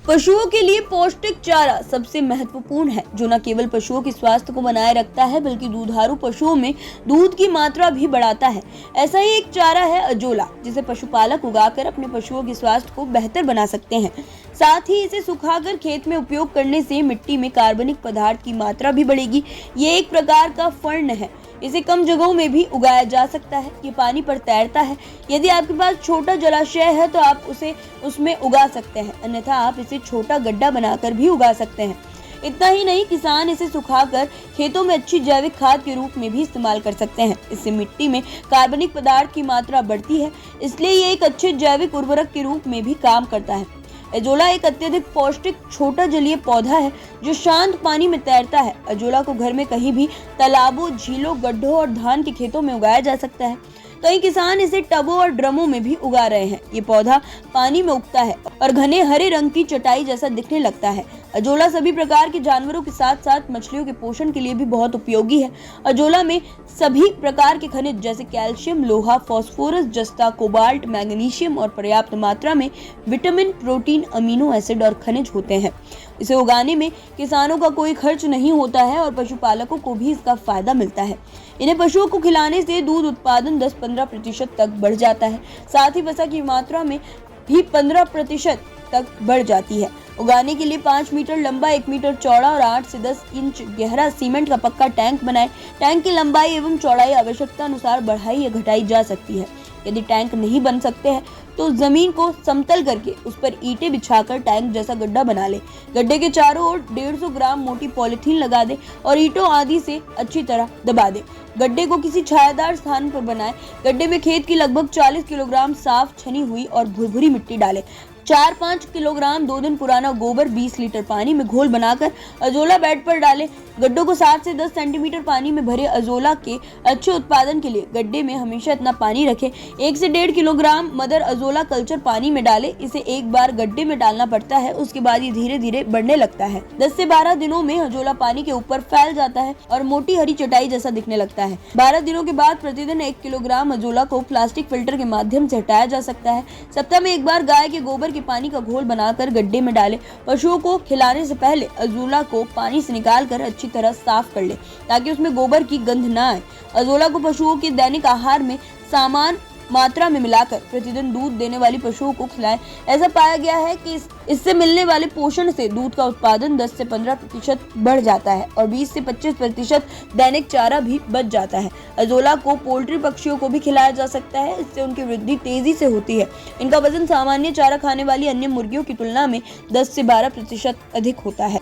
पशुओं के लिए पौष्टिक चारा सबसे महत्वपूर्ण है, जो न केवल पशुओं के स्वास्थ्य को बनाए रखता है बल्कि दुधारू पशुओं में दूध की मात्रा भी बढ़ाता है। ऐसा ही एक चारा है अजोला, जिसे पशुपालक उगाकर अपने पशुओं के स्वास्थ्य को बेहतर बना सकते हैं। साथ ही इसे सुखाकर खेत में उपयोग करने से मिट्टी में कार्बनिक पदार्थ की मात्रा भी बढ़ेगी। ये एक प्रकार का फर्ण है, इसे कम जगहों में भी उगाया जा सकता है। ये पानी पर तैरता है। यदि आपके पास छोटा जलाशय है तो आप उसे उसमें उगा सकते हैं, अन्यथा आप इसे छोटा गड्ढा बनाकर भी उगा सकते हैं। इतना ही नहीं, किसान इसे सुखाकर खेतों में अच्छी जैविक खाद के रूप में भी इस्तेमाल कर सकते हैं। इससे मिट्टी में कार्बनिक पदार्थ की मात्रा बढ़ती है, इसलिए ये एक अच्छे जैविक उर्वरक के रूप में भी काम करता है। अजोला एक अत्यधिक पौष्टिक छोटा जलीय पौधा है जो शांत पानी में तैरता है। अजोला को घर में कहीं भी तालाबों, झीलों, गड्ढों और धान के खेतों में उगाया जा सकता है। कई किसान इसे टबों और ड्रमों में भी उगा रहे हैं। ये पौधा पानी में उगता है और घने हरे रंग की चटाई जैसा दिखने लगता है। अजोला सभी प्रकार के जानवरों के साथ साथ मछलियों के पोषण के लिए भी बहुत उपयोगी है। अजोला में सभी प्रकार के खनिज जैसे कैल्शियम, लोहा, फास्फोरस, जस्ता, कोबाल्ट, मैग्नीशियम और पर्याप्त मात्रा में विटामिन, प्रोटीन, अमीनो एसिड और खनिज होते हैं। इसे उगाने में किसानों का कोई खर्च नहीं होता है और पशुपालकों को भी इसका फायदा मिलता है। इन्हें पशुओं को खिलाने से दूध उत्पादन 10-15% तक बढ़ जाता है। साथ ही वसा की मात्रा में भी 15% तक बढ़ जाती है। उगाने के लिए 5 मीटर लंबा, 1 मीटर चौड़ा और 8 से 10 इंच गहरा सीमेंट का पक्का टैंक बनाएं। टैंक की लंबाई एवं चौड़ाई आवश्यकता अनुसार बढ़ाई या घटाई जा सकती है। यदि टैंक नहीं बन सकते हैं तो जमीन को समतल करके उस पर ईंटें बिछाकर टैंक जैसा गड्ढा बना ले। गड्ढे के चारों ओर 150 ग्राम मोटी पॉलीथीन लगा दे और ईंटों आदि से अच्छी तरह दबा दे। गड्ढे को किसी छायादार स्थान पर बनाएं। गड्ढे में खेत की लगभग 40 किलोग्राम साफ छनी हुई और भुरभुरी मिट्टी डालें। 4-5 किलोग्राम 2 दिन पुराना गोबर 20 लीटर पानी में घोल बनाकर अजोला बेड पर डालें। गड्ढों को 7 से 10 सेंटीमीटर पानी में भरे। अजोला के अच्छे उत्पादन के लिए गड्ढे में हमेशा इतना पानी रखें। 1 से 1.5 किलोग्राम मदर अजोला कल्चर पानी में डालें। इसे एक बार गड्ढे में डालना पड़ता है, उसके बाद ये धीरे धीरे बढ़ने लगता है। 10 से 12 दिनों में अजोला पानी के ऊपर फैल जाता है और मोटी हरी चटाई जैसा दिखने लगता है। 12 दिनों के बाद प्रतिदिन 1 किलोग्राम अजोला को प्लास्टिक फिल्टर के माध्यम से हटाया जा सकता है। सप्ताह में एक बार गाय के गोबर के पानी का घोल बनाकर गड्ढे में डालें। पशुओं को खिलाने से पहले अजोला को पानी से निकालकर अच्छी तरह साफ कर ले, ताकि उसमें गोबर की गंध न आए। अजोला को पशुओं के दैनिक आहार में समान मात्रा में मिलाकर प्रतिदिन दूध देने वाली पशुओं को खिलाएं। ऐसा पाया गया है कि इससे मिलने वाले पोषण से दूध का उत्पादन 10 से 15% बढ़ जाता है और 20 से 25% दैनिक चारा भी बच जाता है। अजोला को पोल्ट्री पक्षियों को भी खिलाया जा सकता है, इससे उनकी वृद्धि तेजी से होती है। इनका वजन सामान्य चारा खाने वाली अन्य मुर्गियों की तुलना में 10 से 12% अधिक होता है।